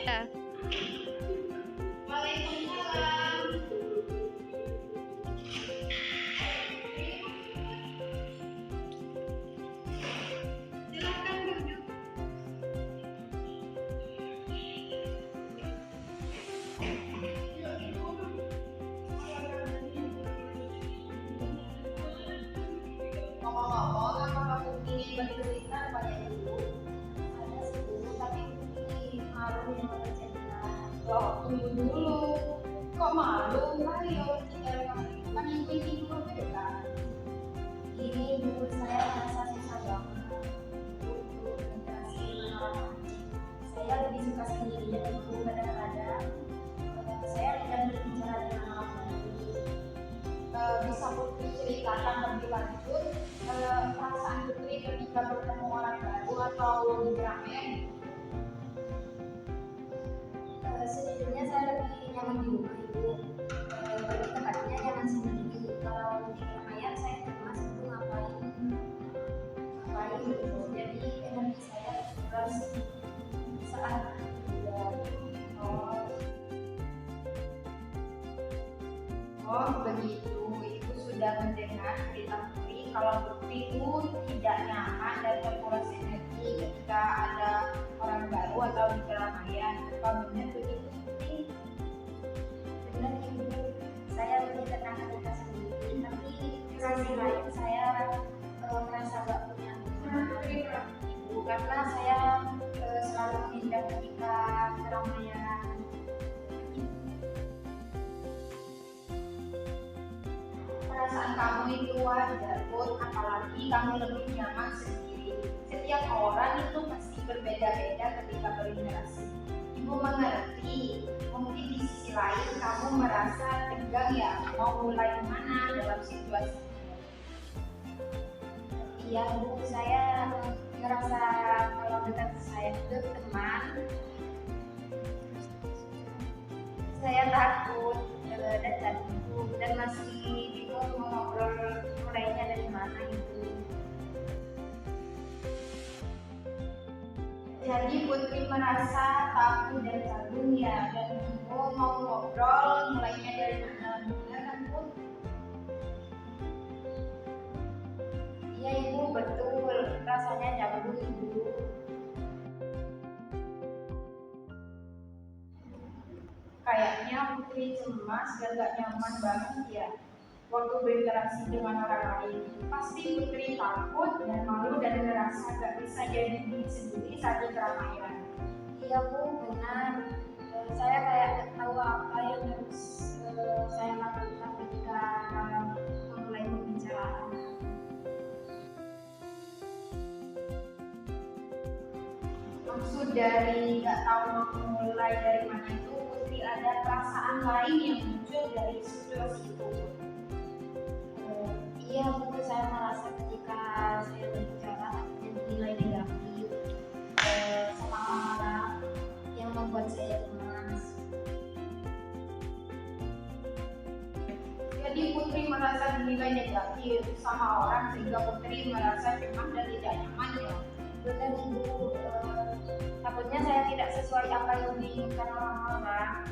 Ya. Waalaikumsalam. Silakan duduk. Ngomong-ngomong, apa kamu ingin bercerita pada ibu? Ada sih, tapi ini malu yang mau cerita. Loh, tunggu dulu. Kok malu? Ayo, tinggal kamu kan yang ini dulu beda. Ini ibu saya merasa susah banget untuk berinteraksi dengan orang lain. Saya lebih suka sendirian ibu, kadang-kadang saya tidak berbicara dengan orang lain. Bisa Putri ceritakan lebih lanjut perasaan Putri ketika bertemu orang baru atau di keramaian? Sejujurnya saya lebih nyaman di rumah ibu. Lebih tepatnya nyaman sendiri. Kalau di keramaian saya cemas itu ngapain gitu. Jadi energi saya terus saat Oh begitu, Ibu sudah mendengar cerita Putri kalau Putri itu tidak nyaman dan terkuras energi ketika ada orang baru atau di keramaian. Apa benar begitu Putri? benar ibu, saya lebih tenang ketika sendiri, tapi di sisi lain saya merasa gak punya teman ibu, karena saya selalu menghindar ketika keramaian. Perasaan kamu itu wajar, Put, apalagi kamu lebih nyaman sendiri. Setiap orang itu pasti berbeda-beda ketika berinteraksi. Ibu mengerti, mungkin di sisi lain kamu merasa tegang ya, mau mulai kemana dalam situasi ini. Iya bu, saya ngerasa kalau dekat saya itu teman, saya takut dan ragu dan masih bingung mau ngobrol mulainya dari mana ibu. Jadi Putri merasa takut dan canggung ya, dan bingung mau ngobrol mulainya dari mana, benar kan Put? Iya ibu, betul, rasanya canggung ibu. Kayaknya Putri cemas dan gak nyaman banget ya waktu berinteraksi dengan orang lain. Pasti Putri takut dan malu dan merasa gak bisa jadi diri sendiri saat di keramaian. Iya bu, benar. Saya kayak nggak tahu apa yang harus saya lakukan ketika memulai pembicaraan. Maksud dari gak tahu mau mulai dari mana itu, Putri ada perasaan lain yang muncul dari situasi itu. Iya bu, saya merasa ketika saya berbicara ada nilai negatif sama orang yang membuat saya cemas. Jadi Putri merasa dinilai negatif sama orang sehingga Putri merasa cemas dan tidak nyaman ya. Benar ibu, takutnya saya tidak sesuai apa yang diinginkan orang-orang.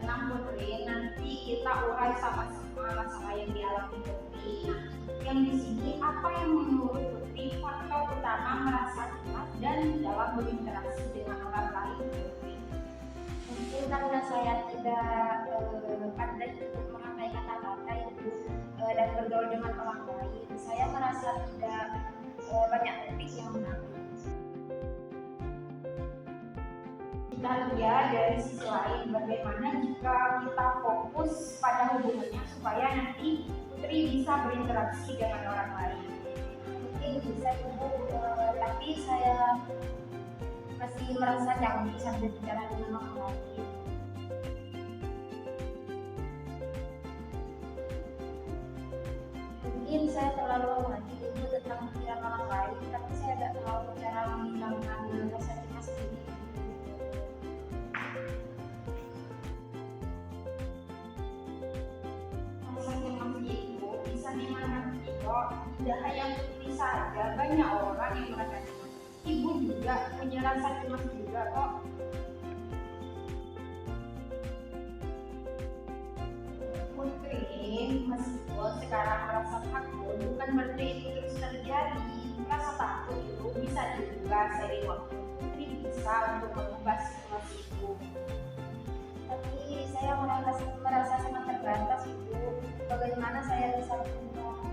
Tenang Putri, nanti kita urai sama-sama masalah yang dialami Putri. Nah, yang di sini apa yang menurut Putri faktor utama merasa cemas dan dalam berinteraksi dengan orang lain Putri? Mungkin karena saya tidak pandai untuk memakai kata-kata itu dan bergaul dengan orang lain, saya merasa tidak banyak topik yang menarik. Kita lihat dari sisi lain bagaimana jika kita fokus pada hubungannya supaya nanti Putri bisa berinteraksi dengan orang lain. Mungkin bisa ibu, tapi saya masih merasa canggung saat berbicara dengan orang lain. Mungkin saya terlalu mengerti ibu tentang pikiran orang lain, tapi saya tidak tahu cara menghilangkan rasa cemas ini. Rasa cemas itu bisa dimengerti kok, tidak hanya Putri saja, banyak orang yang merasa cemas. Ibu juga punya rasa cemas juga kok. Putri, meskipun sekarang merasa takut, bukan berarti itu terus terjadi. Rasa takut itu bisa juga seiring waktu. Putri bisa untuk mengubah situasi itu. Tapi saya merasa sangat terbatas Ibu. Bagaimana saya bisa berubah?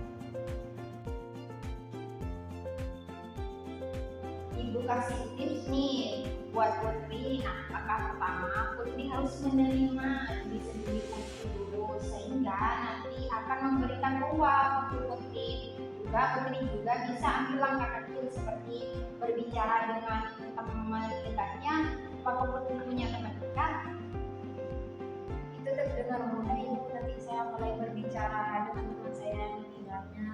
Ibu kasih tips nih buat Putri. Nah, langkah pertama, Putri harus menerima diri sendiri dulu, sehingga nanti akan memberikan ruang untuk Putri. Putri juga bisa ambil langkah kecil seperti berbicara dengan teman dekatnya. Apakah Putri punya teman dekat? Itu terdengar mudah Ibu. Nanti saya mulai berbicara dengan teman saya yang tinggalnya.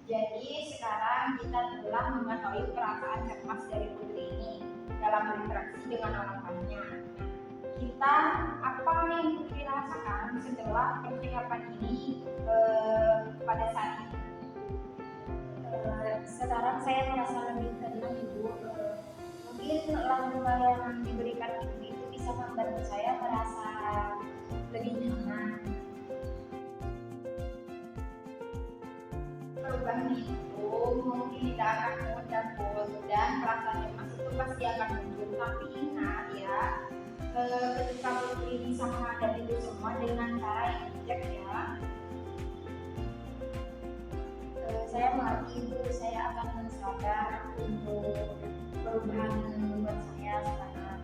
Jadi sekarang kita telah mengetahui perasaan cemas dari Putri ini dalam berinteraksi dengan orang banyak. Kita apa yang Putri rasakan setelah percakapan ini pada saat ini? Sekarang saya merasa lebih tenang Ibu. Mungkin langkah yang diberikan Ibu itu bisa membantu saya merasa lebih nyaman. Perubahan itu mungkin tidak akan mudah dan perasaan cemas itu pasti akan muncul. Tapi ingat ya, ketika Putri bisa menghadapi itu semua dengan cara yang bijak ya. Saya mengerti Ibu, saya akan mencoba untuk perubahan buat saya sekarang.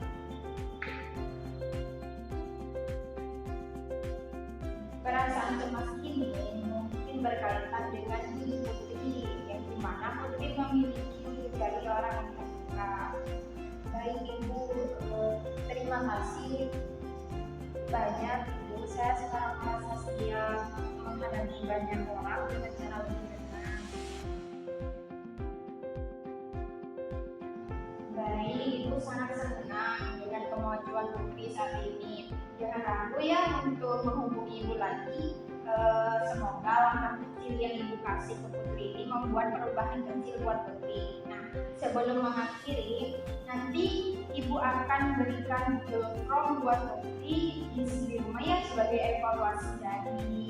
Perasaan cemas ini mungkin berkaitan dengan diri Putri, yang dimana Putri memiliki dari orang yang terbuka. Baik Ibu, terima kasih banyak Ibu. Saya sekarang merasa siap menghadapi banyak orang dengan cara lebih tenang. Baik, Ibu sangat senang dengan kemajuan Putri saat ini. Jangan ragu ya untuk menghubungi Ibu lagi. Semoga langkah kecil yang Ibu kasih ke Putri ini membuat perubahan kecil buat Putri. Nah, sebelum mengakhiri, nanti Ibu akan berikan form buat Putri di rumah ya sebagai evaluasi dari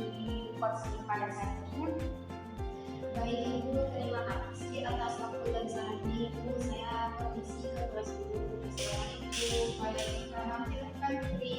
konseling pada saat ini. Baik Ibu, terima kasih atas waktu dan sarannya Ibu. Saya permisi ke kelas dulu. Assalamualaikum. Waalaikumsalam. Silakan Putri.